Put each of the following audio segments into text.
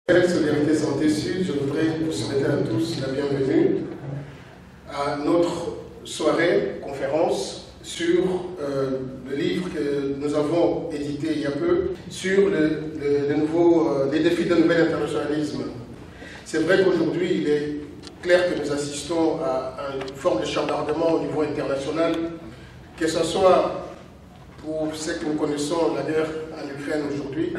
Solidarité Santé Sud, je voudrais vous souhaiter à tous la bienvenue à notre soirée, conférence sur le livre que nous avons édité il y a peu sur les défis d'un nouvel internationalisme. C'est vrai qu'aujourd'hui, il est clair que nous assistons à une forme de chambardement au niveau international, que ce soit pour ce que nous connaissons, la guerre en Ukraine aujourd'hui,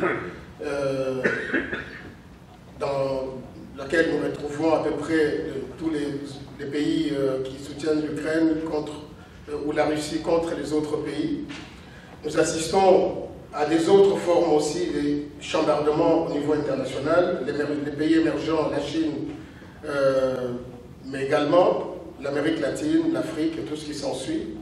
dans laquelle nous retrouvons à peu près tous les pays qui soutiennent l'Ukraine ou la Russie contre les autres pays. Nous assistons à des autres formes aussi de chambardement au niveau international, les pays émergents, la Chine, mais également l'Amérique latine, l'Afrique et tout ce qui s'ensuit.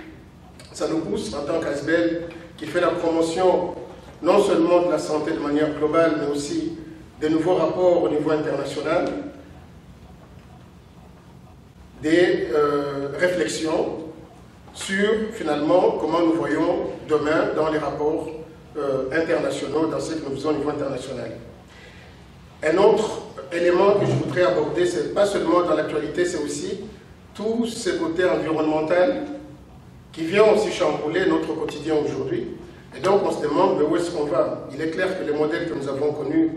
Ça nous pousse en tant qu'ASBL qui fait la promotion non seulement de la santé de manière globale, mais aussi des nouveaux rapports au niveau international, des réflexions sur finalement comment nous voyons demain dans les rapports internationaux, dans ce que nous faisons au niveau international. Un autre élément que je voudrais aborder, c'est pas seulement dans l'actualité, c'est aussi tout ce côté environnemental qui vient aussi chambouler notre quotidien aujourd'hui. Et donc on se demande où est-ce qu'on va. Il est clair que les modèles que nous avons connus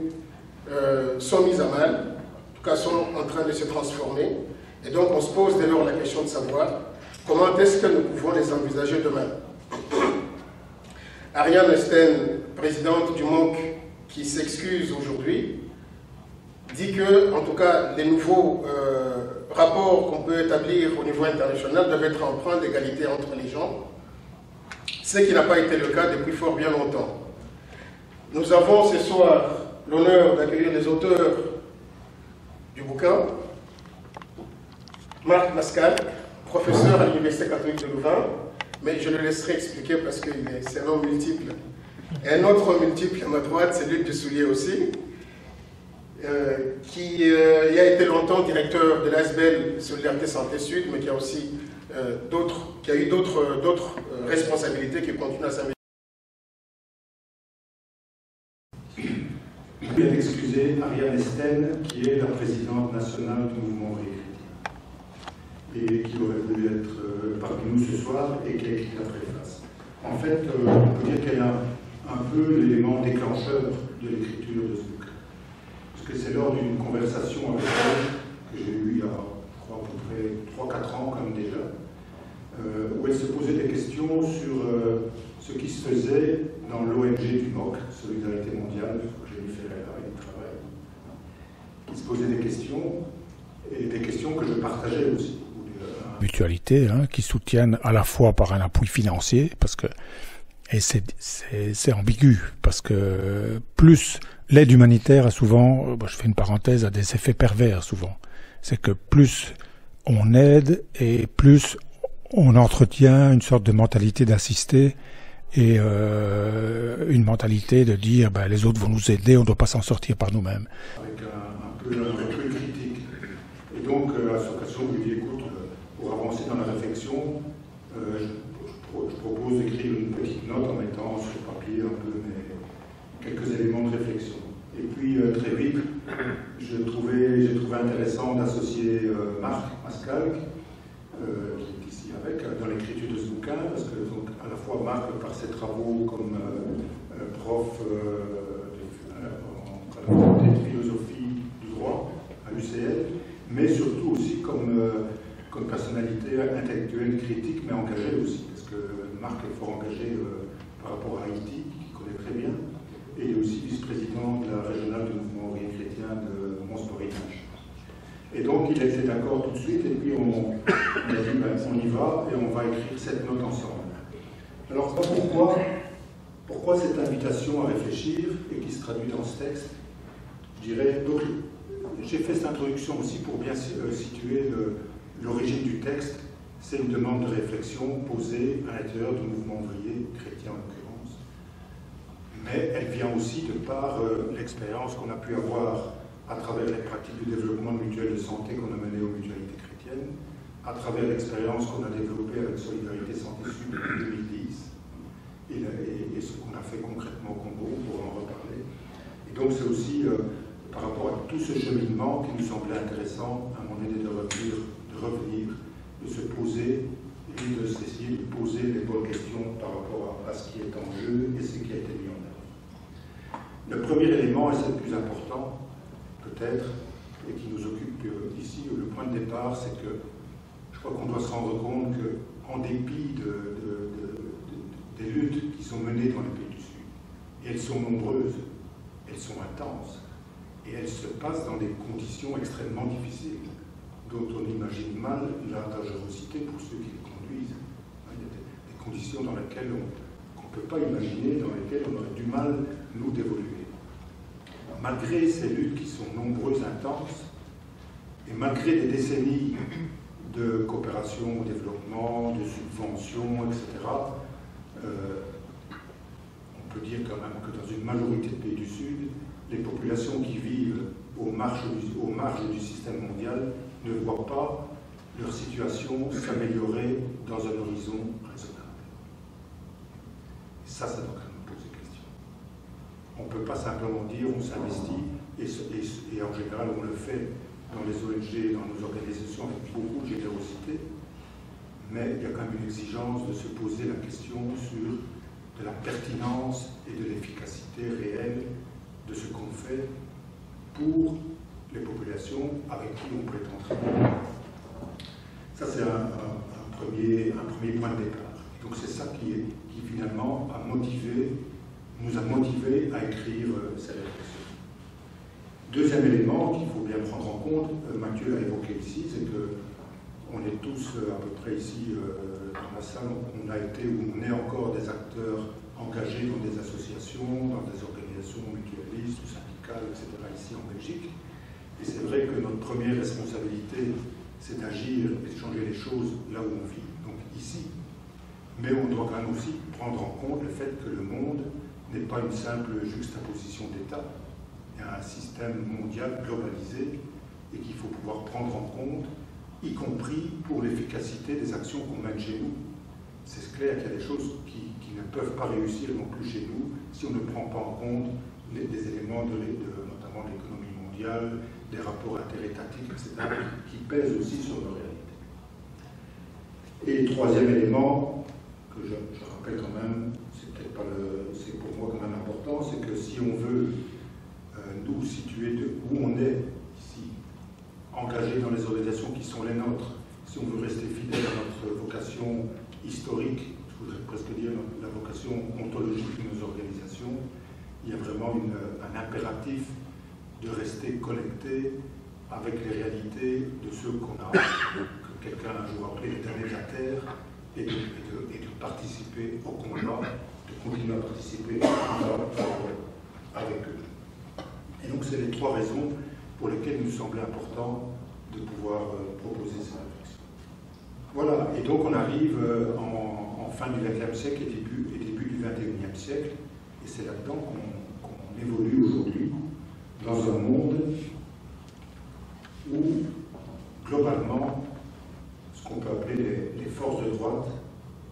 sont mis à mal, en tout cas sont en train de se transformer. Et donc on se pose dès lors la question de savoir comment est-ce que nous pouvons les envisager demain. Ariane Esten, présidente du MONC, qui s'excuse aujourd'hui, dit que, en tout cas, les nouveaux rapports qu'on peut établir au niveau international doivent être empreints d'égalité entre les gens, ce qui n'a pas été le cas depuis fort bien longtemps. Nous avons ce soir l'honneur d'accueillir les auteurs du bouquin, Marc Mascal, professeur à l'Université catholique de Louvain, mais je le laisserai expliquer parce que c'est un homme multiple. Et un autre multiple à ma droite, c'est Luc Dessoulier aussi, qui a été longtemps directeur de l'ASBL Solidarité Santé Sud, mais qui a aussi eu d'autres responsabilités qui continuent à s'améliorer. Je viens d'excuser Ariane Esten, qui est la présidente nationale du mouvement ouvrier chrétien, et qui aurait voulu être parmi nous ce soir et qui a écrit la préface. En fait, on peut dire qu'elle est un peu l'élément déclencheur de l'écriture de ce bouquin. Parce que c'est lors d'une conversation avec elle, que j'ai eue il y a, je crois, à peu près 3-4 ans, comme déjà, où elle se posait des questions sur ce qui se faisait dans l'ONG du MOC, Solidarité Mondiale, j'ai lu Ferreira et du travail. Il se posait des questions, et des questions que je partageais aussi. Mutualité, qui soutiennent à la fois par un appui financier, parce que, et c'est ambigu, parce que plus l'aide humanitaire a souvent, je fais une parenthèse, a des effets pervers souvent. C'est que plus on aide et plus on entretient une sorte de mentalité d'assister et une mentalité de dire les autres vont nous aider, on ne doit pas s'en sortir par nous-mêmes. Avec un peu critique. Et donc, à cette occasion, je lui dis, écoute, pour avancer dans la réflexion, je propose d'écrire une petite note en mettant sur papier un peu quelques éléments de réflexion. Et puis, très vite, j'ai trouvé intéressant d'associer Marc Mascal, qui est ici dans l'écriture de ce bouquin, parce que donc, à la fois Marc, par ses travaux comme prof à la faculté de philosophie du droit à l'UCL, mais surtout aussi comme personnalité intellectuelle, critique, mais engagée aussi, parce que Marc est fort engagé par rapport à Haïti, qu'il connaît très bien, et il est aussi vice-président de la régionale du mouvement ouvrier chrétien de Mons-Borinage. Et donc il était d'accord tout de suite, et puis on a dit on y va, et on va écrire cette note ensemble. Alors pourquoi cette invitation à réfléchir, et qui se traduit dans ce texte? Je dirais, donc j'ai fait cette introduction aussi pour bien situer l'origine du texte. C'est une demande de réflexion posée à l'intérieur du mouvement ouvrier chrétien en l'occurrence. Mais elle vient aussi de par l'expérience qu'on a pu avoir à travers les pratiques de développement de mutuelles de santé qu'on a menées aux mutualités chrétiennes, à travers l'expérience qu'on a développée avec Solidarité Santé Sud en 2010, et ce qu'on a fait concrètement au Congo, pour en reparler. Et donc c'est aussi par rapport à tout ce cheminement qui nous semblait intéressant à un moment donné de revenir, de se poser et d'essayer de poser les bonnes questions par rapport à ce qui est en jeu et ce qui a été mis en œuvre. Le premier élément, et c'est le plus important, peut-être, et qui nous occupe ici, le point de départ, c'est que je crois qu'on doit se rendre compte qu'en dépit des luttes qui sont menées dans les pays du Sud, et elles sont nombreuses, elles sont intenses, et elles se passent dans des conditions extrêmement difficiles, dont on imagine mal la dangerosité pour ceux qui les conduisent. Il y a des conditions dans lesquelles qu'on ne peut pas imaginer, dans lesquelles on aurait du mal, nous, d'évoluer. Malgré ces luttes qui sont nombreuses, intenses, et malgré des décennies de coopération au développement, de subventions, etc., on peut dire quand même que dans une majorité de pays du Sud, les populations qui vivent aux marges du système mondial ne voient pas leur situation s'améliorer dans un horizon raisonnable. Et ça doit quand même poser question. On ne peut pas simplement dire on s'investit, et en général on le fait dans les ONG, dans nos organisations avec beaucoup de générosité, mais il y a quand même une exigence de se poser la question sur de la pertinence et de l'efficacité réelle de ce qu'on fait pour les populations avec qui on prétend travailler. Ça, c'est un premier point de départ. Donc c'est ça qui finalement nous a motivés à écrire ces réflexions. Deuxième élément qu'il faut bien prendre en compte, Mathieu l'a évoqué ici, c'est que on est tous à peu près ici dans la salle, on a été ou on est encore des acteurs engagés dans des associations, dans des organisations mutualistes ou syndicales, etc. ici en Belgique. Et c'est vrai que notre première responsabilité, c'est d'agir et de changer les choses là où on vit, donc ici. Mais on doit quand même aussi prendre en compte le fait que le monde n'est pas une simple juxtaposition d'États. Il y a un système mondial globalisé et qu'il faut pouvoir prendre en compte, y compris pour l'efficacité des actions qu'on mène chez nous. C'est clair qu'il y a des choses qui ne peuvent pas réussir non plus chez nous si on ne prend pas en compte des éléments notamment de l'économie mondiale, des rapports interétatiques, etc., qui pèsent aussi sur nos réalités. Et troisième élément, que je rappelle quand même, c'est pour moi quand même important, c'est que si on veut nous situer où on est ici, engagés dans les organisations qui sont les nôtres, si on veut rester fidèle à notre vocation historique, je voudrais presque dire la vocation ontologique de nos organisations, il y a vraiment un impératif de rester connecté avec les réalités de ceux qu'on a, que quelqu'un un jour appelé les damnés de la terre, et de participer au combat, de continuer à participer au combat avec eux. Et donc c'est les trois raisons pour lesquelles il nous semblait important de pouvoir proposer ces réflexions. Voilà, et donc on arrive en fin du XXe siècle et début du XXIe siècle, et c'est là-dedans qu'on évolue aujourd'hui, dans un monde où, globalement, ce qu'on peut appeler les forces de droite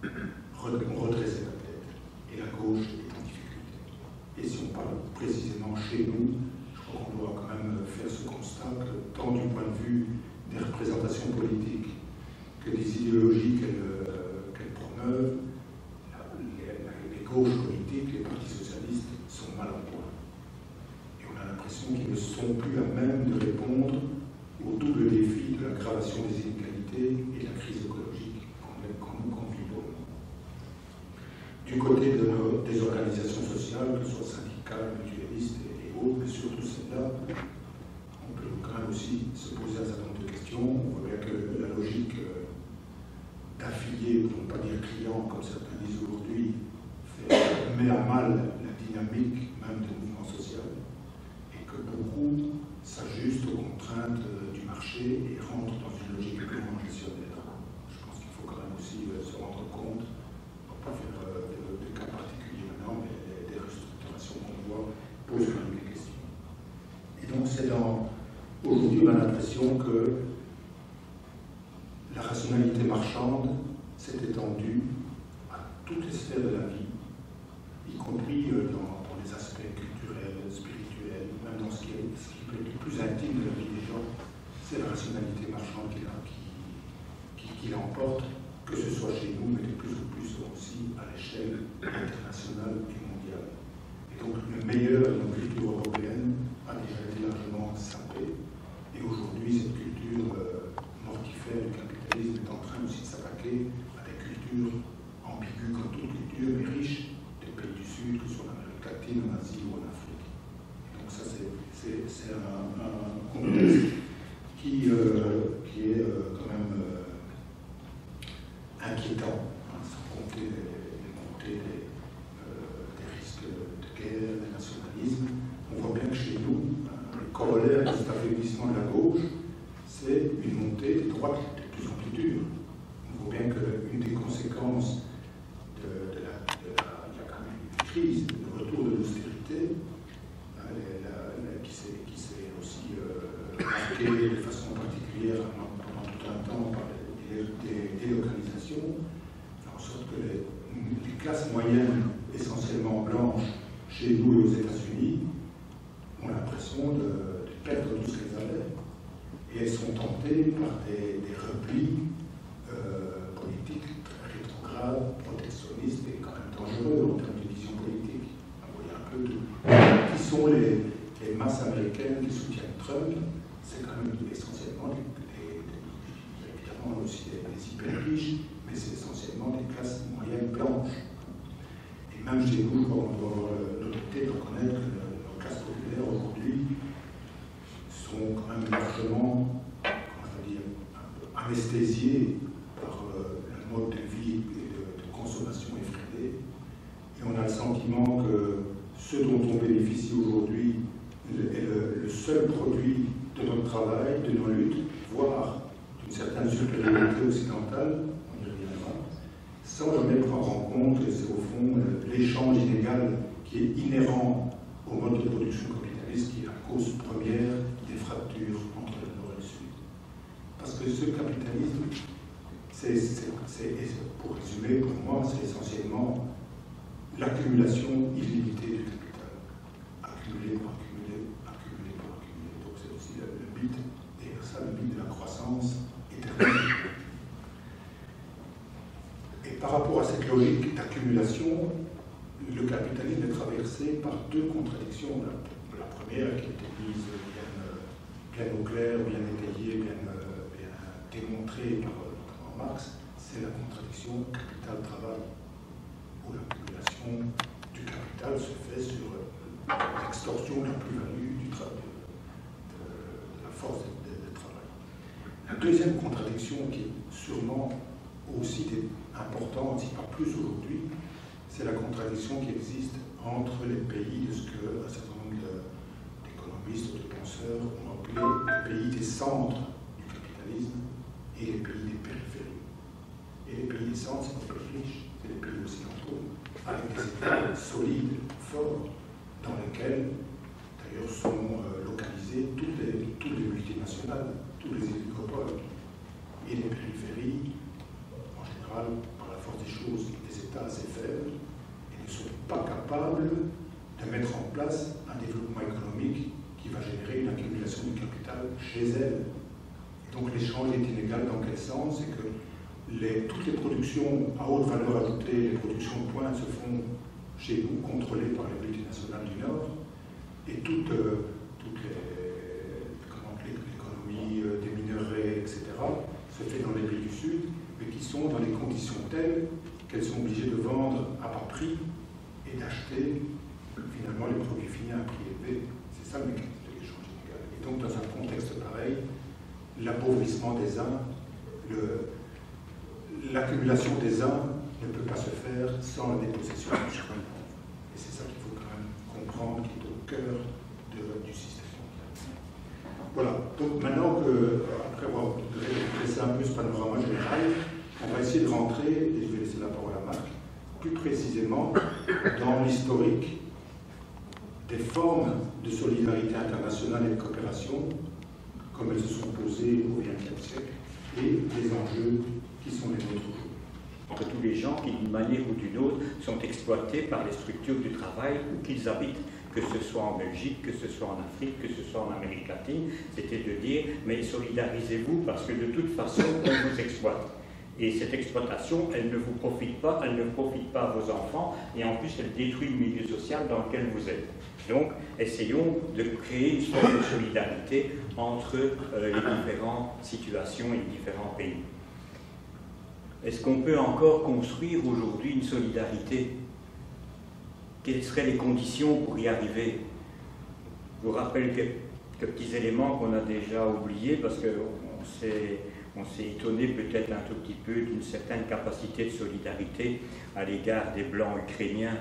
ont redressé la tête, et la gauche est en difficulté. Et si on parle précisément chez nous, je crois qu'on doit quand même faire ce constat que, tant du point de vue des représentations politiques que des idéologies qu'elles promeuvent, les gauches politiques, les partis socialistes sont mal en point. Et on a l'impression qu'ils ne sont plus à même de répondre au double défi de l'aggravation des inégalités et de la crise écologique qu'on vit pour le moment. Du côté des organisations sociales, que ce soit syndicales, mutualistes et autres, mais surtout celles-là, on peut quand même aussi se poser un certain nombre de questions. On voit bien que la logique d'affiliés, pour ne pas dire clients, comme certains disent aujourd'hui, met à mal la dynamique même du mouvement social, et que beaucoup s'ajustent aux contraintes du marché et rentrent dans une logique purement gestionnaire. Je pense qu'il faut quand même aussi se rendre compte, on ne va pas faire de cas particuliers maintenant, mais des restructurations qu'on voit posent quand même des questions. Et donc aujourd'hui on a l'impression que la rationalité marchande s'est étendue à toutes les sphères de la vie, y compris dans les aspects culturels, spirituels, même dans ce qui peut être le plus plus intime de la vie des gens, c'est la rationalité marchande qui l'emporte, que ce soit chez nous, mais de plus en plus aussi à l'échelle internationale et mondiale. Et donc le meilleur de nos cultures européennes a déjà été largement sapé, et aujourd'hui cette culture mortifère du capitalisme est en train aussi de s'attaquer à des cultures ambiguës comme toute culture, mais riches des pays du Sud, que ce soit en Amérique latine, en Asie ou en Afrique. Et donc ça c'est un contexte qui est quand même inquiétant, hein, sans compter les montées des risques de guerre, de nationalisme. On voit bien que chez nous, le corollaire de cet affaiblissement de la gauche, c'est une montée de droite de plus en plus dure. On voit bien qu'une des conséquences il y a quand même une crise, le retour de l'austérité, qui s'est aussi marquée de façon particulière pendant tout un temps par des délocalisations, fait en sorte que les classes moyennes, essentiellement blanches, chez nous et aux États-Unis, ont l'impression de perdre tout ce qu'elles avaient. Et elles sont tentées par des replis politiques très rétrogrades, protectionnistes et quand même dangereux en termes de vision politique. Vous voyez un peu qui sont les masses américaines qui soutiennent Trump. C'est quand même essentiellement évidemment aussi des hyper riches, mais c'est essentiellement des classes moyennes blanches. Et même chez nous, on doit avoir l'honnêteté de reconnaître que nos classes populaires aujourd'hui sont quand même largement, comment je veux dire, anesthésiées par le mode de vie et de consommation effrénée. Et on a le sentiment que ce dont on bénéficie aujourd'hui est le seul produit de notre travail, de nos luttes, voire d'une certaine supériorité occidentale, on y reviendra, sans jamais prendre en compte, et c'est au fond l'échange inégal qui est inhérent au mode de production capitaliste, qui est la cause première des fractures entre le Nord et le Sud. Parce que ce capitalisme, pour résumer, pour moi, c'est essentiellement l'accumulation illimitée du capital. Accumuler pour accumuler, accumuler pour accumuler. Donc c'est aussi le but, et ça le but de la croissance éternelle. Et par rapport à cette logique d'accumulation, le capitalisme est traversé par deux contradictions. La première, qui était mise bien au clair, bien étayée, bien démontrée par Marx, c'est la contradiction capital-travail, où l'accumulation du capital se fait sur l'extorsion de la plus-value du travail, de la force de travail. La deuxième contradiction, qui est sûrement aussi importante, si pas plus aujourd'hui, c'est la contradiction qui existe entre les pays de ce que un certain nombre d'économistes ou de penseurs ont appelé les pays des centres du capitalisme et les pays des périphéries. Et les pays des centres, c'est les pays riches, c'est les pays occidentaux, avec des États solides, forts, dans lesquels d'ailleurs sont localisées toutes les multinationales, tous les oligopoles. Et les périphéries, en général, par la force des choses, des États assez faibles, et ne sont pas capables de mettre en place un développement économique qui va générer une accumulation du capital chez elles. Et donc l'échange est inégal dans quel sens? C'est que toutes les productions à haute valeur ajoutée, les productions de pointe se font chez nous, contrôlées par les multinationales du Nord, et toute l'économie des minerais, etc., se fait dans les pays du Sud, mais qui sont dans des conditions telles qu'elles sont obligées de vendre à bas prix et d'acheter finalement les produits finis à un prix élevé. C'est ça le mécanisme de l'échange inégal. Et donc dans un contexte pareil, l'appauvrissement des uns, l'accumulation des uns ne peut pas se faire sans la dépossession du second. Et c'est ça qu'il faut quand même comprendre, qui est au cœur du système mondial. Voilà, donc maintenant après avoir dressé un peu ce panorama général, on va essayer de rentrer, et je vais laisser la parole à Marc, plus précisément dans l'historique des formes de solidarité internationale et de coopération, comme elles se sont posées au XXe siècle, et les enjeux qui sont les nôtres aujourd'hui. Que tous les gens qui, d'une manière ou d'une autre, sont exploités par les structures du travail où qu'ils habitent. que ce soit en Belgique, que ce soit en Afrique, que ce soit en Amérique latine, c'était de dire, mais solidarisez-vous parce que de toute façon, on vous exploite. Et cette exploitation, elle ne vous profite pas, elle ne profite pas à vos enfants, et en plus, elle détruit le milieu social dans lequel vous êtes. Donc, essayons de créer une sorte de solidarité entre les différentes situations et les différents pays. Est-ce qu'on peut encore construire aujourd'hui une solidarité? Quelles seraient les conditions pour y arriver? Je vous rappelle quelques petits éléments qu'on a déjà oubliés parce qu'on s'est étonné peut-être un tout petit peu d'une certaine capacité de solidarité à l'égard des Blancs ukrainiens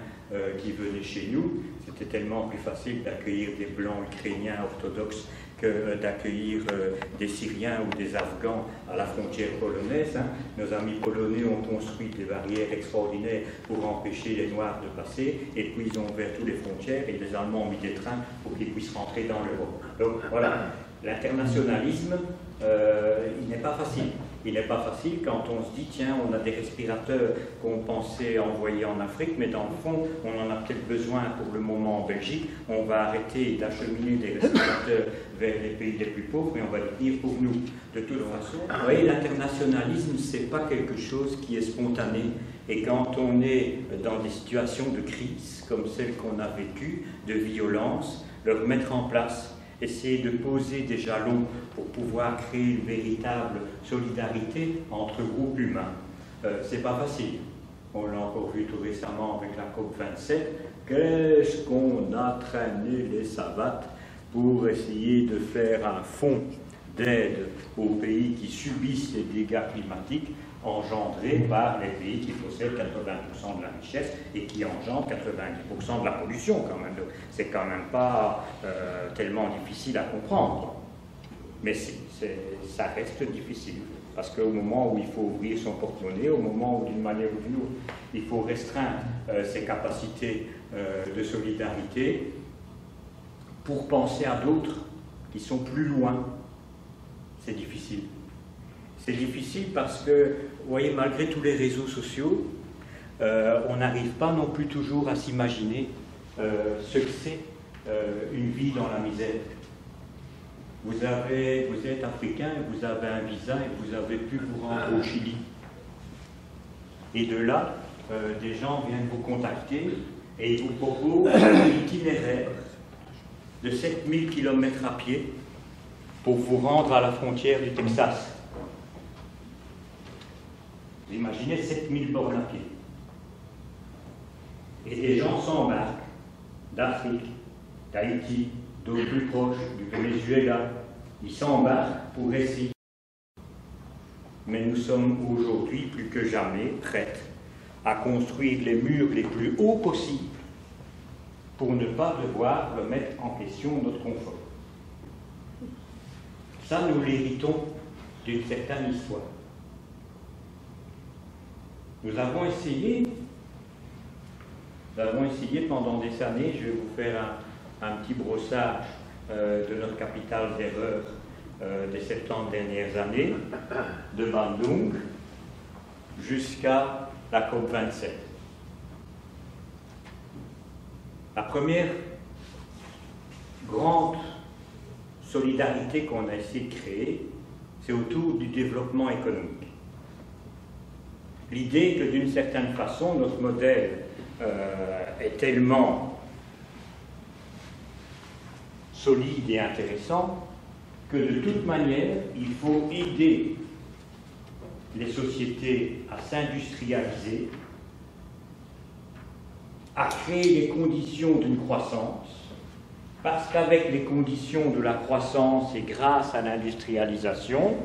qui venaient chez nous. C'était tellement plus facile d'accueillir des Blancs ukrainiens orthodoxes que d'accueillir des Syriens ou des Afghans à la frontière polonaise. Nos amis polonais ont construit des barrières extraordinaires pour empêcher les Noirs de passer, et puis ils ont ouvert toutes les frontières et les Allemands ont mis des trains pour qu'ils puissent rentrer dans l'Europe. Donc voilà, l'internationalisme, il n'est pas facile. Il n'est pas facile quand on se dit, tiens, on a des respirateurs qu'on pensait envoyer en Afrique, mais dans le fond, on en a peut-être besoin pour le moment en Belgique. On va arrêter d'acheminer des respirateurs vers les pays les plus pauvres et on va les tenir pour nous. De toute façon, vous voyez, l'internationalisme, ce n'est pas quelque chose qui est spontané. Et quand on est dans des situations de crise, comme celle qu'on a vécue, de violence, le remettre en place, essayer de poser des jalons pour pouvoir créer une véritable solidarité entre groupes humains. C'est pas facile. On l'a encore vu tout récemment avec la COP27. Qu'est-ce qu'on a traîné les savates pour essayer de faire un fonds d'aide aux pays qui subissent les dégâts climatiques engendrés par les pays qui possèdent 80% de la richesse et qui engendrent 90% de la pollution quand même. C'est quand même pas tellement difficile à comprendre. Mais ça reste difficile. Parce qu'au moment où il faut ouvrir son porte-monnaie, au moment où d'une manière ou d'une autre, il faut restreindre ses capacités de solidarité pour penser à d'autres qui sont plus loin, c'est difficile. C'est difficile parce que, vous voyez, malgré tous les réseaux sociaux, on n'arrive pas non plus toujours à s'imaginer ce que c'est une vie dans la misère. Vous êtes africain, vous avez un visa et vous avez pu vous rendre au Chili. Et de là, des gens viennent vous contacter et ils vous proposent un itinéraire de 7000 km à pied pour vous rendre à la frontière du Texas. Vous imaginez 7000 bornes à pied. Et des gens s'embarquent d'Afrique, d'Haïti, d'autres plus proches, du Venezuela. Ils s'embarquent pour essayer. Mais nous sommes aujourd'hui plus que jamais prêts à construire les murs les plus hauts possibles pour ne pas devoir remettre en question notre confort. Ça, nous l'héritons d'une certaine histoire. Nous avons essayé pendant des années, je vais vous faire un petit brossage de notre capitale d'erreur des 70 dernières années, de Bandung jusqu'à la COP27. La première grande solidarité qu'on a essayé de créer, c'est autour du développement économique. L'idée que d'une certaine façon, notre modèle est tellement solide et intéressant que de toute manière, il faut aider les sociétés à s'industrialiser, à créer les conditions d'une croissance, parce qu'avec les conditions de la croissance et grâce à l'industrialisation,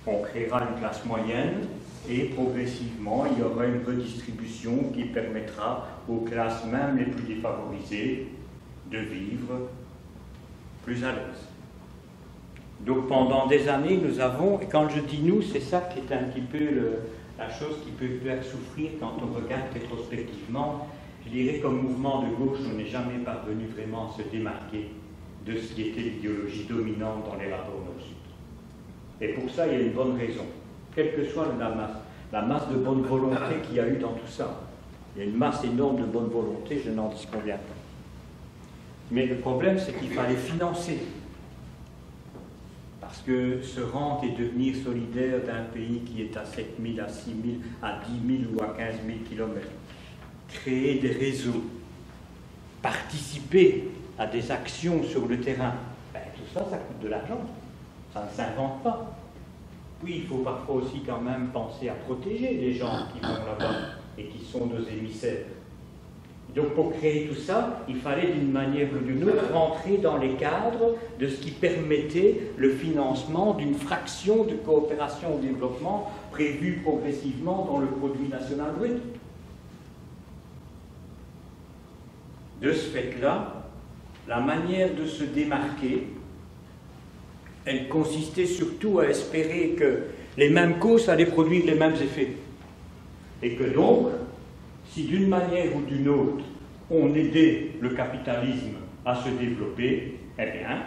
on créera une classe moyenne et progressivement, il y aura une redistribution qui permettra aux classes même les plus défavorisées de vivre plus à l'aise. Donc pendant des années, nous avons, et quand je dis nous, c'est ça qui est un petit peu la chose qui peut faire souffrir quand on regarde rétrospectivement. Je dirais comme mouvement de gauche, on n'est jamais parvenu vraiment à se démarquer de ce qui était l'idéologie dominante dans les rapports nord-sud. Et pour ça, il y a une bonne raison. Quelle que soit la masse de bonne volonté qu'il y a eu dans tout ça. Il y a une masse énorme de bonne volonté, je n'en disconviens pas. Mais le problème, c'est qu'il fallait financer. Parce que se rendre et devenir solidaire d'un pays qui est à 7 000, à 6 000, à 10 000 ou à 15 000 kilomètres, créer des réseaux, participer à des actions sur le terrain, ben, tout ça, ça coûte de l'argent. Ça ne s'invente pas. Oui, il faut parfois aussi quand même penser à protéger les gens qui vont là-bas et qui sont nos émissaires. Donc pour créer tout ça, il fallait d'une manière ou d'une autre rentrer dans les cadres de ce qui permettait le financement d'une fraction de coopération au développement prévue progressivement dans le produit national brut. De ce fait-là, la manière de se démarquer, elle consistait surtout à espérer que les mêmes causes allaient produire les mêmes effets. Et que donc, si d'une manière ou d'une autre, on aidait le capitalisme à se développer, eh bien,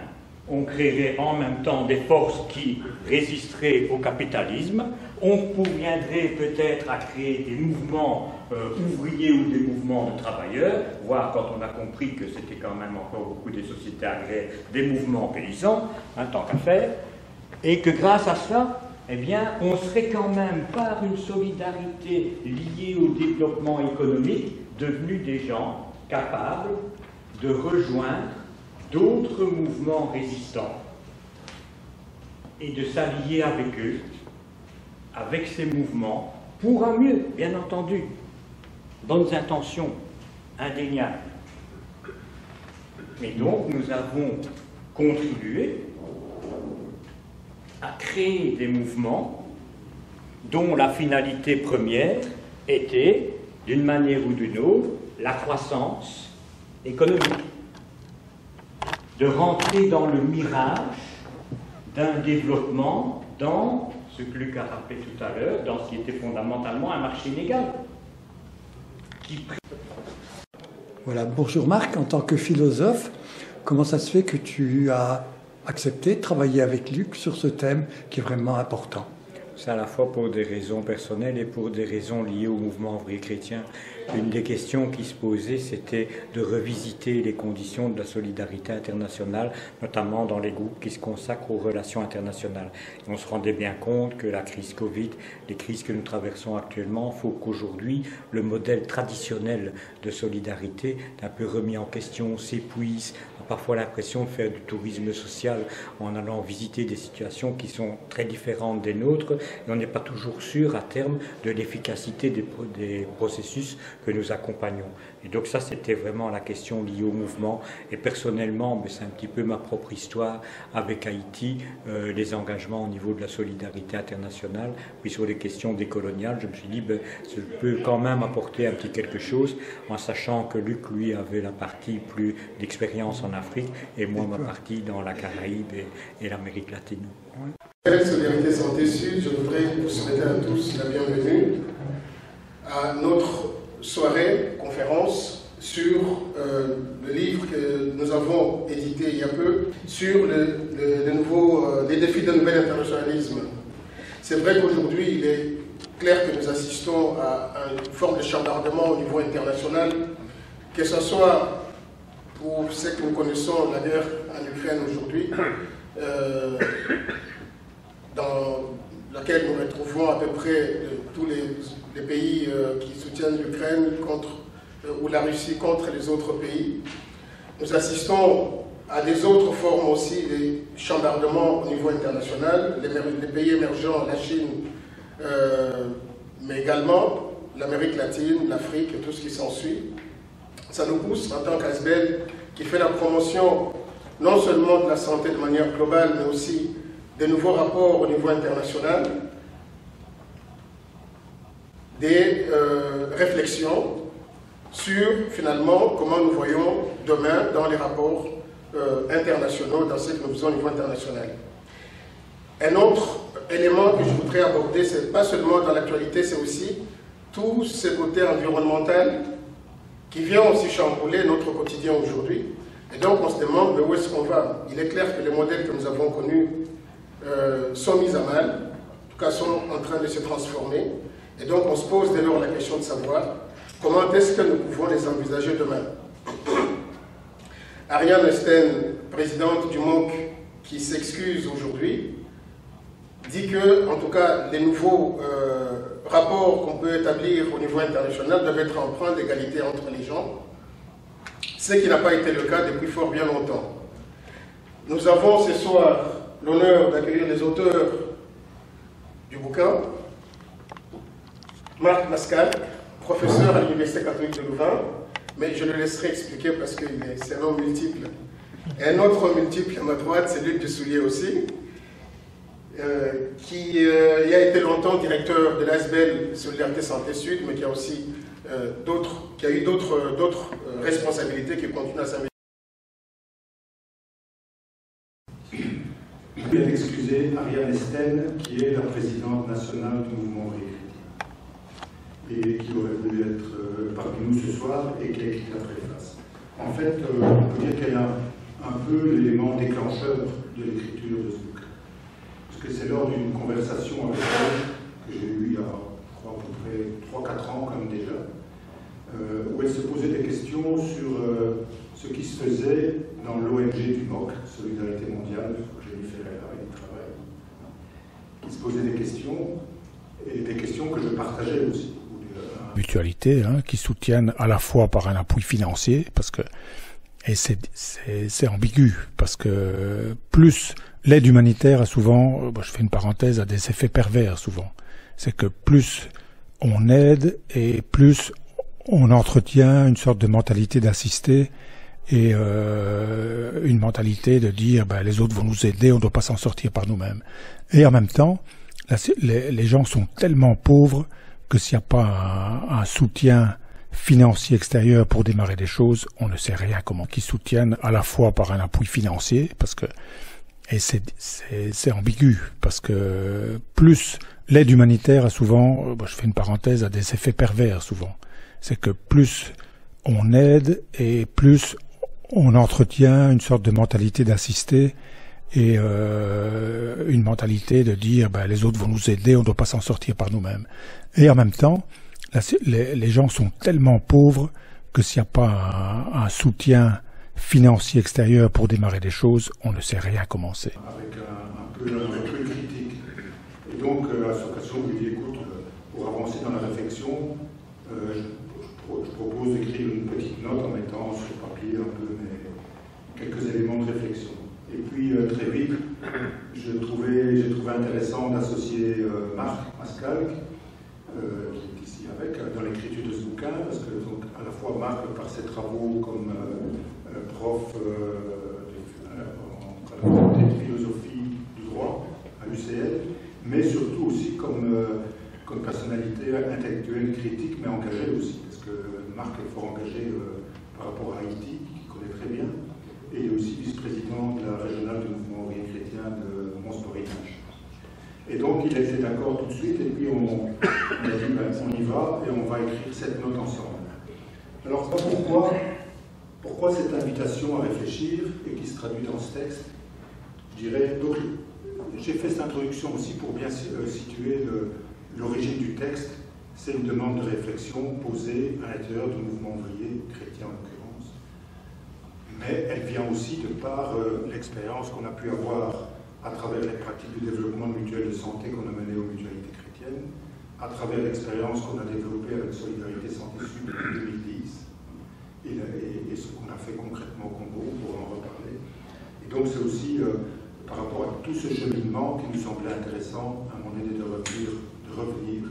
on créerait en même temps des forces qui résisteraient au capitalisme, on parviendrait peut-être à créer des mouvements ouvriers ou des mouvements de travailleurs, voire quand on a compris que c'était quand même encore beaucoup des sociétés agraires, des mouvements paysans, tant qu'à faire, et que grâce à cela, eh bien, on serait quand même, par une solidarité liée au développement économique, devenus des gens capables de rejoindre d'autres mouvements résistants et de s'allier avec eux, avec ces mouvements, pour un mieux, bien entendu. Bonnes intentions, indéniables. Mais donc, nous avons contribué à créer des mouvements dont la finalité première était, d'une manière ou d'une autre, la croissance économique. De rentrer dans le mirage d'un développement dans ce que Luc a rappelé tout à l'heure, dans ce qui était fondamentalement un marché inégal. Voilà, bonjour Marc, en tant que philosophe, comment ça se fait que tu as accepté de travailler avec Luc sur ce thème qui est vraiment important? C'est à la fois pour des raisons personnelles et pour des raisons liées au mouvement ouvrier chrétien. Une des questions qui se posait, c'était de revisiter les conditions de la solidarité internationale, notamment dans les groupes qui se consacrent aux relations internationales. Et on se rendait bien compte que la crise Covid, les crises que nous traversons actuellement, il faut qu'aujourd'hui, le modèle traditionnel de solidarité, un peu remis en question, s'épuise. On a parfois l'impression de faire du tourisme social en allant visiter des situations qui sont très différentes des nôtres, et on n'est pas toujours sûr à terme de l'efficacité des processus que nous accompagnons. Et donc ça, c'était vraiment la question liée au mouvement. Et personnellement, c'est un petit peu ma propre histoire avec Haïti, les engagements au niveau de la solidarité internationale, puis sur les questions décoloniales, je me suis dit, je peux quand même apporter un petit quelque chose, en sachant que Luc, lui, avait la partie plus d'expérience en Afrique, et moi, ma partie dans la Caraïbe et l'Amérique latine. Solidarité Santé Sud, je voudrais vous souhaiter à tous la bienvenue à notre soirée, conférence sur le livre que nous avons édité il y a peu sur les défis d'un nouvel internationalisme. C'est vrai qu'aujourd'hui, il est clair que nous assistons à une forme de chambardement au niveau international, que ce soit pour ce que nous connaissons, la guerre en Ukraine aujourd'hui, dans laquelle nous retrouvons à peu près tous les pays qui soutiennent l'Ukraine ou la Russie contre les autres pays. Nous assistons à des autres formes aussi, des chambardements au niveau international, les pays émergents, la Chine, mais également l'Amérique latine, l'Afrique et tout ce qui s'ensuit. Ça nous pousse en tant qu'ASBEL qui fait la promotion non seulement de la santé de manière globale, mais aussi des nouveaux rapports au niveau international, des réflexions sur finalement comment nous voyons demain dans les rapports internationaux, dans ce que nous faisons au niveau international. Un autre élément que je voudrais aborder, c'est pas seulement dans l'actualité, c'est aussi tout ce côté environnemental qui vient aussi chambouler notre quotidien aujourd'hui. Et donc on se demande où est-ce qu'on va. Il est clair que les modèles que nous avons connus sont mis à mal, en tout cas sont en train de se transformer. Et donc on se pose dès lors la question de savoir comment est-ce que nous pouvons les envisager demain. Ariane Esten, présidente du MOC, qui s'excuse aujourd'hui, dit que, en tout cas, les nouveaux rapports qu'on peut établir au niveau international doivent être empreints d'égalité entre les gens, ce qui n'a pas été le cas depuis fort bien longtemps. Nous avons ce soir l'honneur d'accueillir les auteurs du bouquin, Marc Mascal, professeur à l'Université catholique de Louvain, mais je le laisserai expliquer parce que c'est un homme multiple. Et un autre multiple à ma droite, c'est Luc Dessoulier aussi, qui a été longtemps directeur de l'ASBEL Solidarité Santé Sud, mais qui a aussi eu d'autres responsabilités qui continuent à s'améliorer. Je vais excuser Ariane Esten, qui est la présidente nationale du mouvement ouvrier chrétien, et qui aurait voulu être parmi nous ce soir et qui a écrit la préface. En fait, on peut dire qu'elle est un peu l'élément déclencheur de l'écriture de ce bouquin. Parce que c'est lors d'une conversation avec elle, que j'ai eue il y a, je crois, à peu près 3-4 ans, comme déjà, où elle se posait des questions sur ce qui se faisait dans l'ONG du MOC, Solidarité Mondiale, j'ai lu Ferreira et du travail, qui se posait des questions, et des questions que je partageais aussi. Mutualité, qui soutiennent à la fois par un appui financier, parce que c'est ambigu, parce que plus l'aide humanitaire a souvent, je fais une parenthèse, a des effets pervers souvent. C'est que plus on aide et plus on entretient une sorte de mentalité d'assister et une mentalité de dire les autres vont nous aider, on ne doit pas s'en sortir par nous-mêmes. Et en même temps, les gens sont tellement pauvres que s'il n'y a pas un soutien financier extérieur pour démarrer des choses, on ne sait rien comment. Qui soutiennent à la fois par un appui financier, parce que c'est ambigu, parce que plus l'aide humanitaire a souvent, je fais une parenthèse, a des effets pervers souvent. C'est que plus on aide et plus on entretient une sorte de mentalité d'assister et une mentalité de dire les autres vont nous aider, on ne doit pas s'en sortir par nous-mêmes. Et en même temps, les gens sont tellement pauvres que s'il n'y a pas un soutien financier extérieur pour démarrer des choses, on ne sait rien commencer. Avec un peu de critique. Et donc, à cette occasion, je lui dis, écoute, pour avancer dans la réflexion, je propose d'écrire une petite note en mettant sur papier un peu quelques éléments de réflexion. Et puis, très vite, j'ai trouvé intéressant d'associer Marc Mascal, qui est ici dans l'écriture de ce bouquin, parce que donc, à la fois Marc, par ses travaux comme prof à la faculté de philosophie du droit à l'UCL, mais surtout aussi comme personnalité intellectuelle, critique, mais engagée aussi, parce que Marc est fort engagé par rapport à Haïti, qu'il connaît très bien, et il est aussi vice-président de la régionale du mouvement ouvrier chrétien de Mons-Borinage. Et donc il a été d'accord tout de suite, et puis on a dit on y va, et on va écrire cette note ensemble. Alors pourquoi cette invitation à réfléchir, et qui se traduit dans ce texte? Je dirais, donc j'ai fait cette introduction aussi pour bien situer l'origine du texte. C'est une demande de réflexion posée à l'intérieur du mouvement ouvrier chrétien en l'occurrence. Mais elle vient aussi de par l'expérience qu'on a pu avoir à travers les pratiques de développement de mutuelles de santé qu'on a menées aux mutualités chrétiennes, à travers l'expérience qu'on a développée avec Solidarité Santé Sud en 2010, et ce qu'on a fait concrètement au Congo, pour en reparler. Et donc c'est aussi par rapport à tout ce cheminement qui nous semblait intéressant à un moment donné de revenir,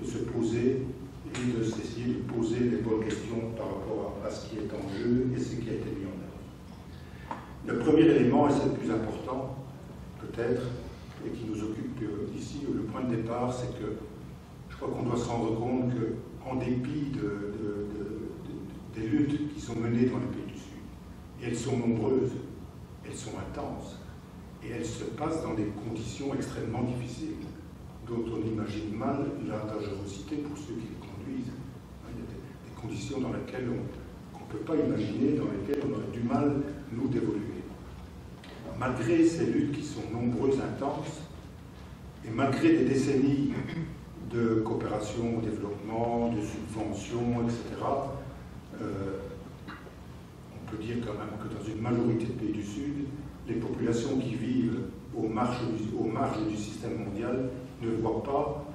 de se poser et d'essayer de poser les bonnes questions par rapport à ce qui est en jeu et ce qui a été mis en œuvre. Le premier élément, et c'est le plus important, peut-être, et qui nous occupe ici, le point de départ, c'est que je crois qu'on doit se rendre compte qu'en dépit des luttes qui sont menées dans les pays du Sud, et elles sont nombreuses, elles sont intenses, et elles se passent dans des conditions extrêmement difficiles, dont on imagine mal la dangerosité pour ceux qui les conduisent. Il y a des conditions dans lesquelles on ne peut pas imaginer, dans lesquelles on aurait du mal, nous, d'évoluer. Malgré ces luttes qui sont nombreuses, intenses, et malgré des décennies de coopération au développement, de subventions, etc., on on peut dire quand même que dans une majorité de pays du Sud, les populations qui vivent aux marges du système mondial ne voient pas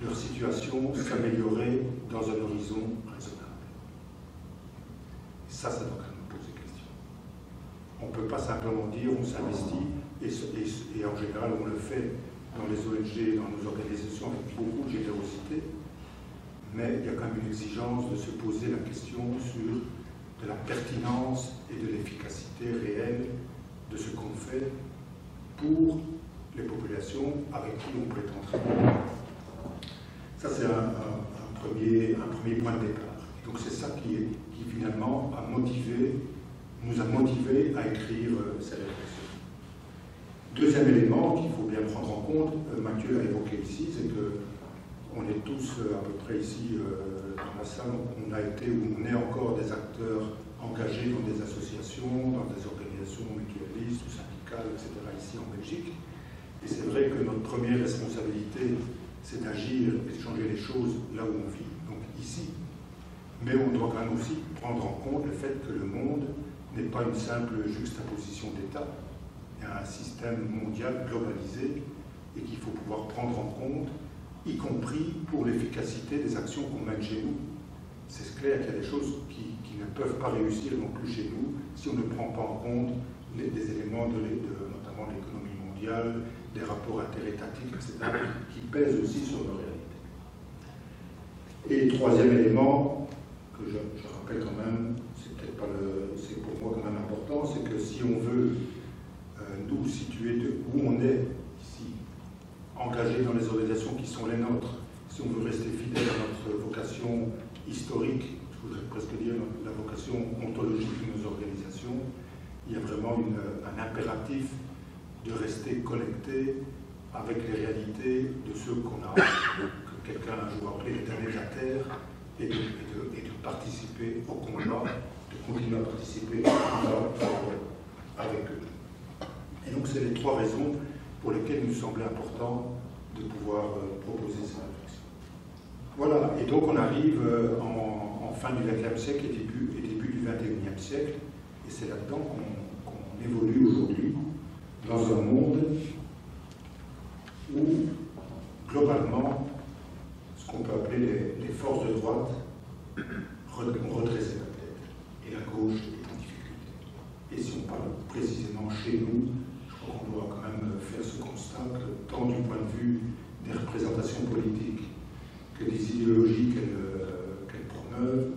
leur situation s'améliorer dans un horizon raisonnable. Et ça doit quand même poser question. On ne peut pas simplement dire on s'investit, et en général on le fait dans les ONG, dans nos organisations avec beaucoup de générosité, mais il y a quand même une exigence de se poser la question sur de la pertinence et de l'efficacité réelle de ce qu'on fait pour les populations avec qui on prétend travailler. Ça, c'est un premier point de départ. Et donc, c'est ça qui finalement nous a motivés à écrire cette réflexion. Deuxième élément qu'il faut bien prendre en compte, Mathieu l'a évoqué ici, c'est qu'on est tous à peu près ici dans la salle, on a été ou on est encore des acteurs engagés dans des associations, dans des organisations mutualistes ou syndicales, etc., ici en Belgique. Et c'est vrai que notre première responsabilité, c'est d'agir et de changer les choses là où on vit, donc ici. Mais on doit quand même aussi prendre en compte le fait que le monde n'est pas une simple juxtaposition d'États. Il y a un système mondial globalisé et qu'il faut pouvoir prendre en compte, y compris pour l'efficacité des actions qu'on mène chez nous. C'est clair qu'il y a des choses qui ne peuvent pas réussir non plus chez nous si on ne prend pas en compte des éléments notamment de l'économie mondiale, des rapports interétatiques, etc., qui pèsent aussi sur nos réalités. Et troisième élément, que je rappelle quand même, c'est pour moi quand même important, c'est que si on veut nous situer où on est ici, engagés dans les organisations qui sont les nôtres, si on veut rester fidèle à notre vocation historique, je voudrais presque dire la vocation ontologique de nos organisations, il y a vraiment un impératif de rester connecté avec les réalités de ceux qu'on a, que quelqu'un un jour appelé les damnés de la terre, et de participer au combat, de continuer à participer au combat avec eux. Et donc c'est les trois raisons pour lesquelles il nous semblait important de pouvoir proposer cette réflexion. Voilà, et donc on arrive en fin du XXe siècle et début du XXIe siècle, et c'est là-dedans qu'on évolue aujourd'hui, dans un monde où, globalement, ce qu'on peut appeler les forces de droite ont redressé la tête, et la gauche est en difficulté. Et si on parle précisément chez nous, je crois qu'on doit quand même faire ce constat que, tant du point de vue des représentations politiques que des idéologies qu'elles promeuvent,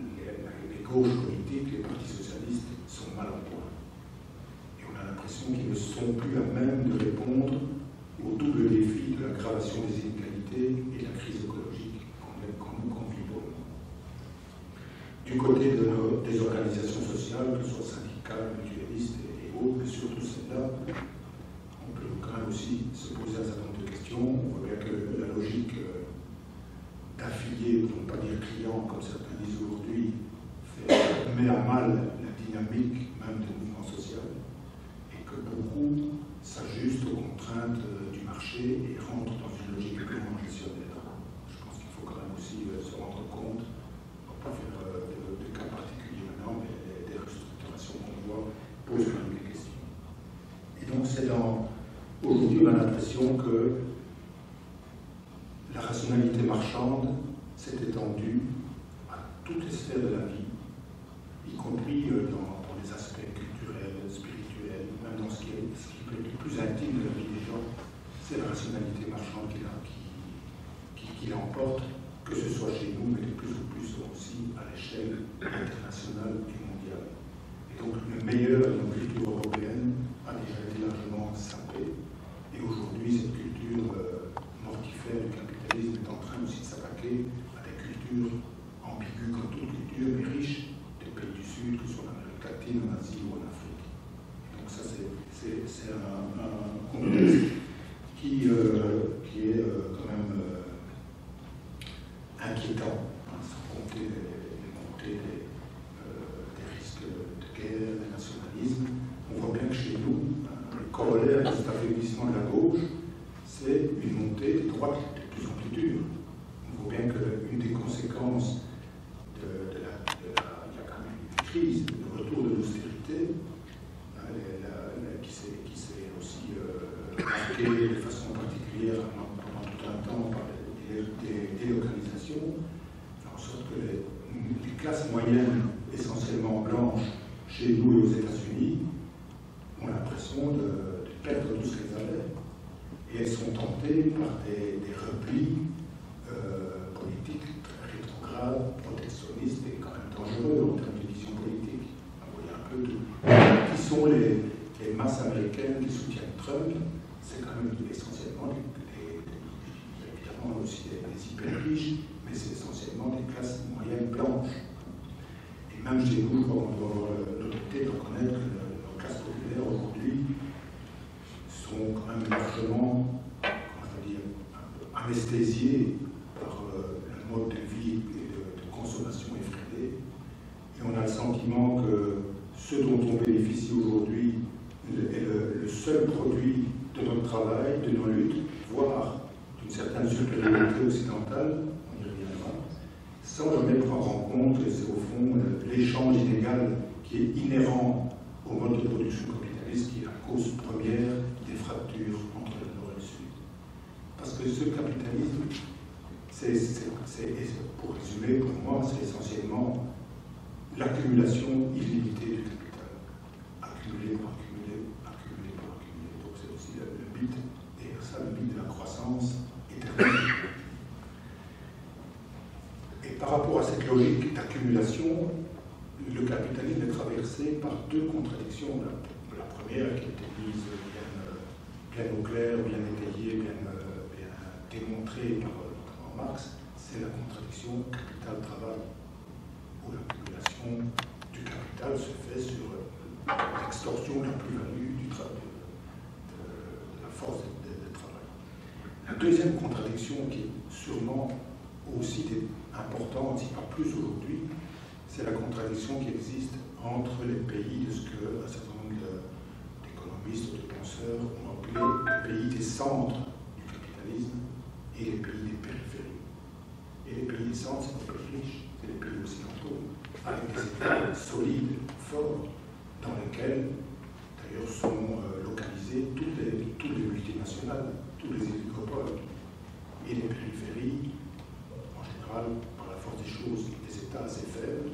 les gauches politiques, les partis socialistes sont mal en point. Et on a l'impression qu'ils ne sont plus à même de répondre au double défi de l'aggravation des inégalités et de la crise écologique qu'on vit pour le moment. Du côté des organisations sociales, que ce soit syndicales, mutualistes et autres, mais surtout celles-là, on peut quand même aussi se poser un certain nombre de questions. On voit bien que la logique d'affiliés, pour ne pas dire clients, comme certains disent aujourd'hui, met à mal la dynamique même des mouvements sociaux, et que beaucoup s'ajustent aux contraintes du marché et rentrent dans une logique purement gestionnaire. Je pense qu'il faut quand même aussi se rendre compte, on ne va pas faire de cas particuliers maintenant, mais des restructurations qu'on voit posent quand même des questions. Et donc aujourd'hui on a l'impression que la rationalité marchande s'est étendue à toutes les sphères de la vie, y compris dans les aspects culturels, spirituels, même dans ce qui est le plus intime de la vie des gens. C'est la rationalité marchande qui l'emporte, que ce soit chez nous, mais de plus en plus aussi à l'échelle internationale et mondiale. Et donc le meilleur de nos cultures européennes a déjà été largement sapé, et aujourd'hui cette culture mortifère du capitalisme est en train aussi de s'attaquer à des cultures ambiguës comme toute culture, mais riches des pays du Sud, que ce soit en Amérique latine, en Asie ou en Afrique. Et donc ça, c'est un contexte qui est quand même inquiétant, hein, sans compter les montées des risques de guerre, de nationalisme. On voit bien que chez nous, le corollaire de cet affaiblissement de la gauche, c'est une montée des droites de plus en plus dure. On voit bien qu'une des conséquences il y a quand même une crise de marquée de façon particulière pendant tout un temps par des délocalisations, fait en sorte que les classes moyennes, essentiellement blanches, chez nous et aux États-Unis, ont l'impression de perdre tout ce qu'elles avaient. Et elles sont tentées par des replis politiques très rétrogrades, protectionnistes et quand même dangereux en termes de vision politique. Vous voyez un peu tout. Qui sont les masses américaines qui soutiennent Trump? C'est quand même essentiellement, évidemment aussi des hyper riches, mais c'est essentiellement des classes moyennes blanches. Et même chez nous, je crois qu'on doit avoir l'honnêteté de reconnaître que nos classes populaires aujourd'hui sont quand même largement, comment je veux dire, anesthésiées par le mode de vie et de consommation effrénée. Et on a le sentiment que ce dont on bénéficie aujourd'hui est le seul produit de notre travail, de nos luttes, voire d'une certaine supériorité occidentale, on y reviendra, sans jamais prendre en compte, et c'est au fond l'échange inégal qui est inhérent au mode de production capitaliste, qui est la cause première des fractures entre le Nord et le Sud. Parce que ce capitalisme, pour résumer, pour moi, c'est essentiellement l'accumulation illimitée du capital. Accumuler par accumuler, accumuler par accumuler. Donc c'est aussi le mythe, et ça le mythe de la croissance éternelle. Et par rapport à cette logique d'accumulation, le capitalisme est traversé par deux contradictions. La première, qui était mise bien au clair, bien étayée, bien démontrée par Marx, c'est la contradiction capital-travail, où l'accumulation du capital se fait sur l'extorsion de la plus-value de la force de travail. La deuxième contradiction, qui est sûrement aussi importante, si pas plus aujourd'hui, c'est la contradiction qui existe entre les pays de ce que un certain nombre d'économistes ou de penseurs ont appelé les pays des centres du capitalisme et les pays des périphéries. Et les pays des centres, c'est les pays riches, c'est les pays occidentaux, avec des États solides, forts, dans lesquels d'ailleurs sont localisées toutes les multinationales, tous les oligopoles. Et les périphéries, en général, par la force des choses, des États assez faibles,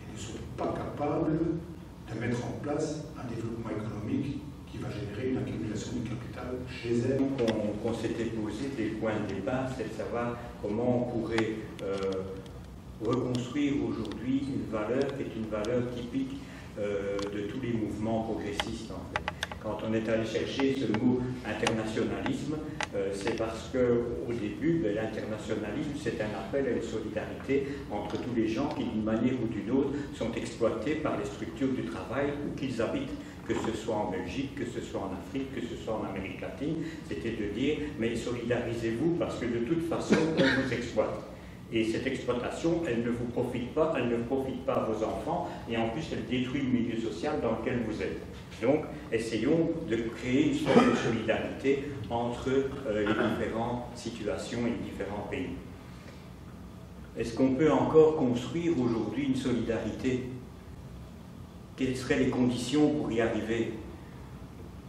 et ne sont pas capables de mettre en place un développement économique qui va générer une accumulation du capital chez elles. Qu'on s'était posé des points de départ, c'est de savoir comment on pourrait reconstruire aujourd'hui une valeur qui est une valeur typique de tous les mouvements progressistes en fait. Quand on est allé chercher ce mot internationalisme, c'est parce qu'au début, l'internationalisme, c'est un appel à une solidarité entre tous les gens qui, d'une manière ou d'une autre, sont exploités par les structures du travail où qu'ils habitent, que ce soit en Belgique, que ce soit en Afrique, que ce soit en Amérique latine. C'était de dire, mais solidarisez-vous parce que de toute façon, on vous exploite. Et cette exploitation, elle ne vous profite pas, elle ne profite pas à vos enfants, et en plus, elle détruit le milieu social dans lequel vous êtes. Donc, essayons de créer une sorte de solidarité entre les différentes situations et les différents pays. Est-ce qu'on peut encore construire aujourd'hui une solidarité? Quelles seraient les conditions pour y arriver?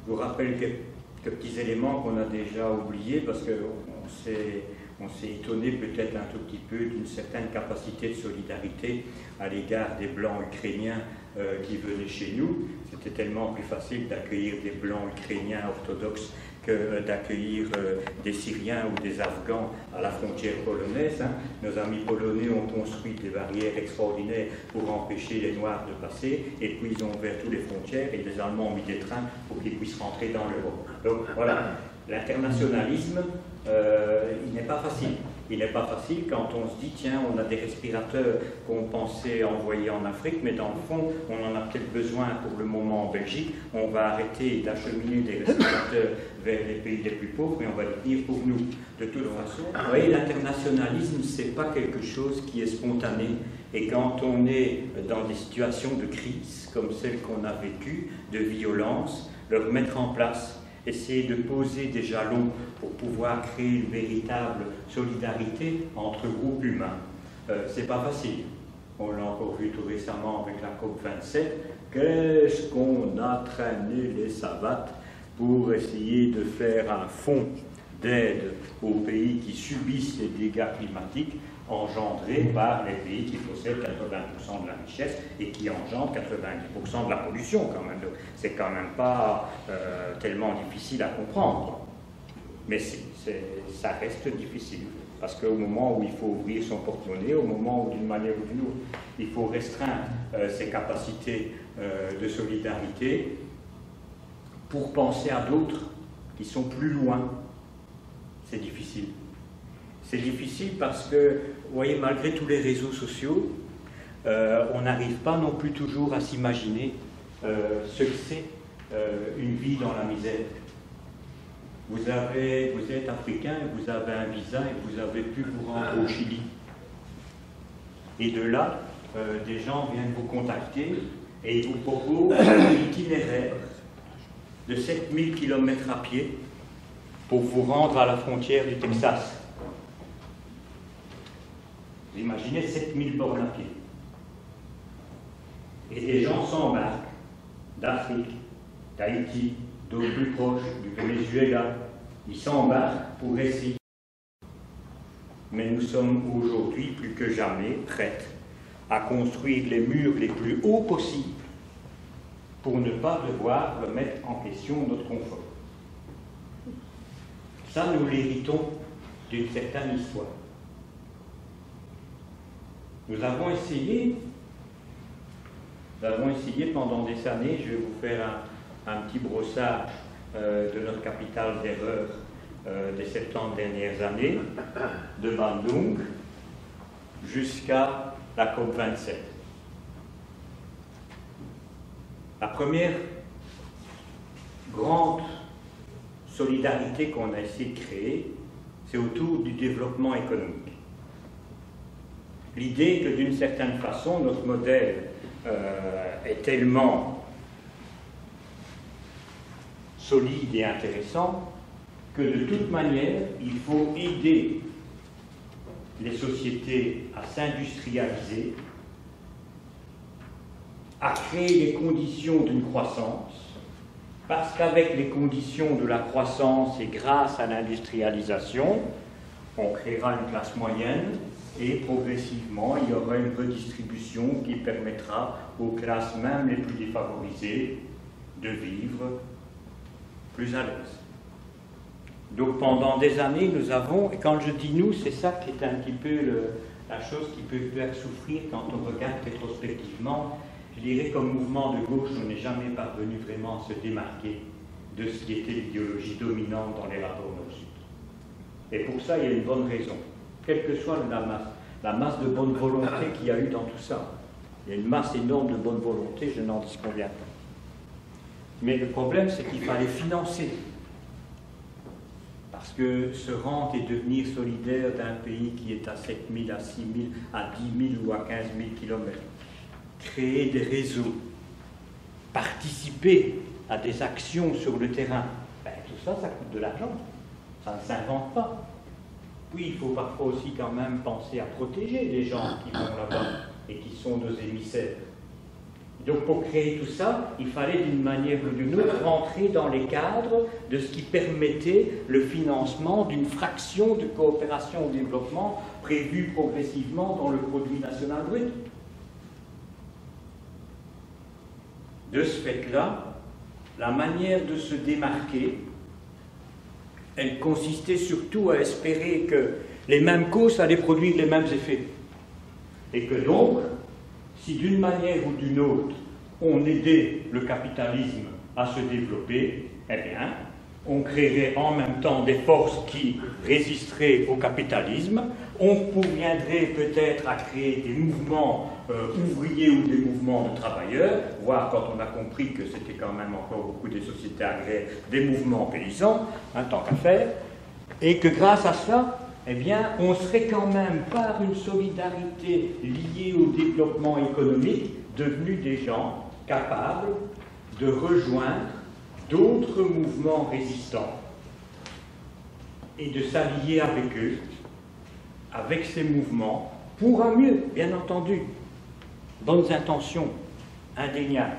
Je vous rappelle quelques petits éléments qu'on a déjà oubliés, parce qu'on s'est étonné peut-être un tout petit peu d'une certaine capacité de solidarité à l'égard des Blancs ukrainiens qui venaient chez nous. C'était tellement plus facile d'accueillir des Blancs ukrainiens orthodoxes que d'accueillir des Syriens ou des Afghans à la frontière polonaise. Nos amis polonais ont construit des barrières extraordinaires pour empêcher les Noirs de passer, et puis ils ont ouvert toutes les frontières, et les Allemands ont mis des trains pour qu'ils puissent rentrer dans l'Europe. Donc voilà, l'internationalisme, il n'est pas facile. Il n'est pas facile quand on se dit, tiens, on a des respirateurs qu'on pensait envoyer en Afrique, mais dans le fond, on en a peut-être besoin pour le moment en Belgique. On va arrêter d'acheminer des respirateurs vers les pays les plus pauvres, mais on va les tenir pour nous. De toute façon, vous voyez, l'internationalisme, ce n'est pas quelque chose qui est spontané. Et quand on est dans des situations de crise, comme celle qu'on a vécue, de violence, le remettre en place, essayer de poser des jalons pour pouvoir créer une véritable solidarité entre groupes humains. C'est pas facile. On l'a encore vu tout récemment avec la COP27. Qu'est-ce qu'on a traîné les savates pour essayer de faire un fonds d'aide aux pays qui subissent les dégâts climatiques engendrés par les pays qui possèdent 80% de la richesse et qui engendrent 90% de la pollution quand même. C'est quand même pas tellement difficile à comprendre. Mais ça reste difficile. Parce qu'au moment où il faut ouvrir son porte-monnaie, au moment où d'une manière ou d'une autre, il faut restreindre ses capacités de solidarité pour penser à d'autres qui sont plus loin, c'est difficile. C'est difficile parce que, vous voyez, malgré tous les réseaux sociaux, on n'arrive pas non plus toujours à s'imaginer ce que c'est une vie dans la misère. Vous êtes africain, vous avez un visa et vous avez pu vous rendre au Chili. Et de là, des gens viennent vous contacter et ils vous proposent un itinéraire de 7000 km à pied pour vous rendre à la frontière du Texas. Vous imaginez 7000 bornes à pied. Et des gens s'embarquent d'Afrique, d'Haïti, d'autres plus proches, du Venezuela. Ils s'embarquent pour essayer. Mais nous sommes aujourd'hui plus que jamais prêts à construire les murs les plus hauts possibles pour ne pas devoir remettre en question notre confort. Ça, nous l'héritons d'une certaine histoire. Nous avons essayé pendant des années, je vais vous faire un petit brossage de notre capital d'erreur des 70 dernières années, de Bandung jusqu'à la COP27. La première grande solidarité qu'on a essayé de créer, c'est autour du développement économique. L'idée que d'une certaine façon, notre modèle est tellement solide et intéressant que de toute manière, il faut aider les sociétés à s'industrialiser, à créer les conditions d'une croissance, parce qu'avec les conditions de la croissance et grâce à l'industrialisation, on créera une classe moyenne et progressivement, il y aura une redistribution qui permettra aux classes même les plus défavorisées de vivre plus à l'aise. Donc pendant des années, nous avons, et quand je dis nous, c'est ça qui est un petit peu la chose qui peut faire souffrir quand on regarde rétrospectivement. Je dirais comme mouvement de gauche, on n'est jamais parvenu vraiment à se démarquer de ce qui était l'idéologie dominante dans les rapports nord-sud. Et pour ça, il y a une bonne raison. Quelle que soit la masse de bonne volonté qu'il y a eu dans tout ça. Il y a une masse énorme de bonne volonté, je n'en disconviens pas. Mais le problème, c'est qu'il fallait financer. Parce que se rendre et devenir solidaire d'un pays qui est à 7 000, à 6 000, à 10 000 ou à 15 000 km, créer des réseaux, participer à des actions sur le terrain, ben, tout ça, ça coûte de l'argent. Ça ne s'invente pas. Puis il faut parfois aussi quand même penser à protéger les gens qui vont là-bas et qui sont nos émissaires. Donc pour créer tout ça, il fallait d'une manière ou d'une autre rentrer dans les cadres de ce qui permettait le financement d'une fraction de coopération au développement prévue progressivement dans le produit national brut. De ce fait-là, la manière de se démarquer, elle consistait surtout à espérer que les mêmes causes allaient produire les mêmes effets. Et que donc, si d'une manière ou d'une autre, on aidait le capitalisme à se développer, eh bien, on créerait en même temps des forces qui résisteraient au capitalisme, on parviendrait peut-être à créer des mouvements ouvriers ou des mouvements de travailleurs, voire quand on a compris que c'était quand même encore beaucoup des sociétés agraires, des mouvements paysans, tant qu'à faire, et que grâce à cela, eh bien, on serait quand même, par une solidarité liée au développement économique, devenus des gens capables de rejoindre d'autres mouvements résistants et de s'allier avec eux, avec ces mouvements, pour un mieux, bien entendu. Bonnes intentions, indéniables.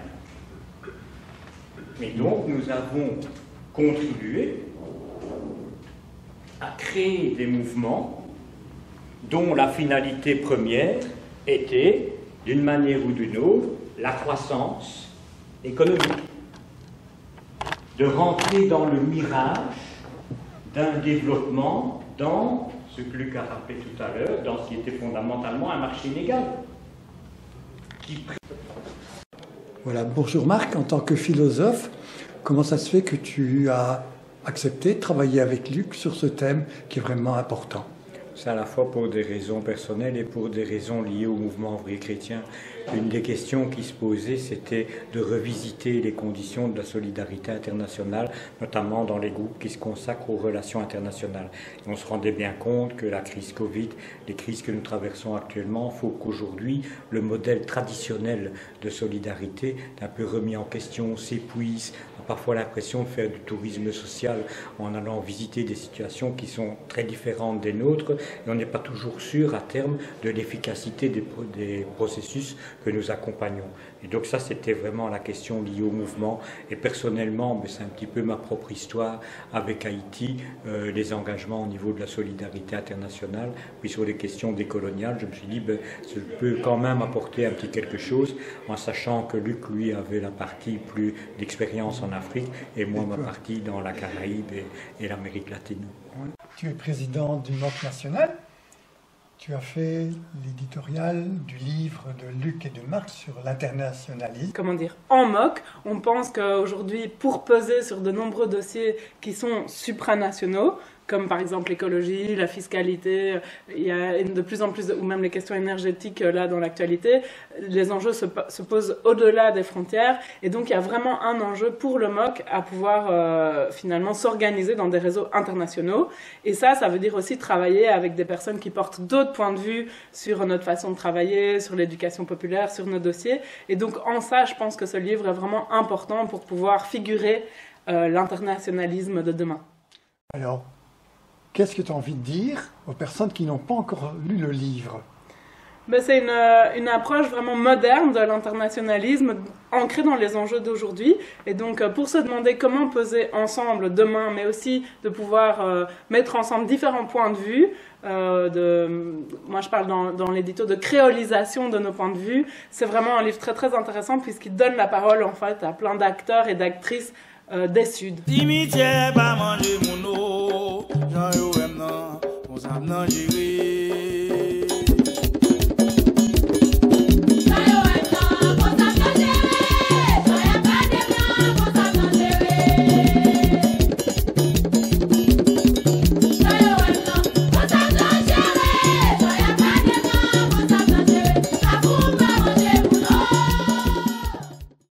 Mais donc, nous avons contribué à créer des mouvements dont la finalité première était, d'une manière ou d'une autre, la croissance économique. De rentrer dans le mirage d'un développement dans ce que Luc a rappelé tout à l'heure, dans ce qui était fondamentalement un marché inégal. Voilà, bonjour Marc, en tant que philosophe, comment ça se fait que tu as accepté de travailler avec Luc sur ce thème qui est vraiment important? C'est à la fois pour des raisons personnelles et pour des raisons liées au mouvement ouvrier chrétien. Une des questions qui se posait, c'était de revisiter les conditions de la solidarité internationale, notamment dans les groupes qui se consacrent aux relations internationales. Et on se rendait bien compte que la crise Covid, les crises que nous traversons actuellement, il faut qu'aujourd'hui, le modèle traditionnel de solidarité, un peu remis en question, s'épuise. On a parfois l'impression de faire du tourisme social en allant visiter des situations qui sont très différentes des nôtres, et on n'est pas toujours sûr à terme de l'efficacité des processus que nous accompagnons. Et donc ça, c'était vraiment la question liée au mouvement. Et personnellement, mais c'est un petit peu ma propre histoire avec Haïti, les engagements au niveau de la solidarité internationale, puis sur les questions décoloniales, je me suis dit, je peux quand même apporter un petit quelque chose, en sachant que Luc, lui, avait la partie plus d'expérience en Afrique, et moi, ma partie dans la Caraïbe et l'Amérique latine. Tu es président du MOC national. Tu as fait l'éditorial du livre de Luc et de Marc sur l'internationalisme. Comment dire, en MOC, on pense qu'aujourd'hui, pour peser sur de nombreux dossiers qui sont supranationaux, comme par exemple l'écologie, la fiscalité, il y a de plus en plus, ou même les questions énergétiques là dans l'actualité, les enjeux se posent au-delà des frontières, et donc il y a vraiment un enjeu pour le MOC à pouvoir finalement s'organiser dans des réseaux internationaux, et ça veut dire aussi travailler avec des personnes qui portent d'autres points de vue sur notre façon de travailler, sur l'éducation populaire, sur nos dossiers, et donc en ça, je pense que ce livre est vraiment important pour pouvoir figurer l'internationalisme de demain. Alors, qu'est-ce que tu as envie de dire aux personnes qui n'ont pas encore lu le livre? C'est une approche vraiment moderne de l'internationalisme, ancrée dans les enjeux d'aujourd'hui. Et donc, pour se demander comment peser ensemble demain, mais aussi de pouvoir mettre ensemble différents points de vue, moi je parle dans l'édito de créolisation de nos points de vue, c'est vraiment un livre très très intéressant puisqu'il donne la parole en fait à plein d'acteurs et d'actrices des Suds.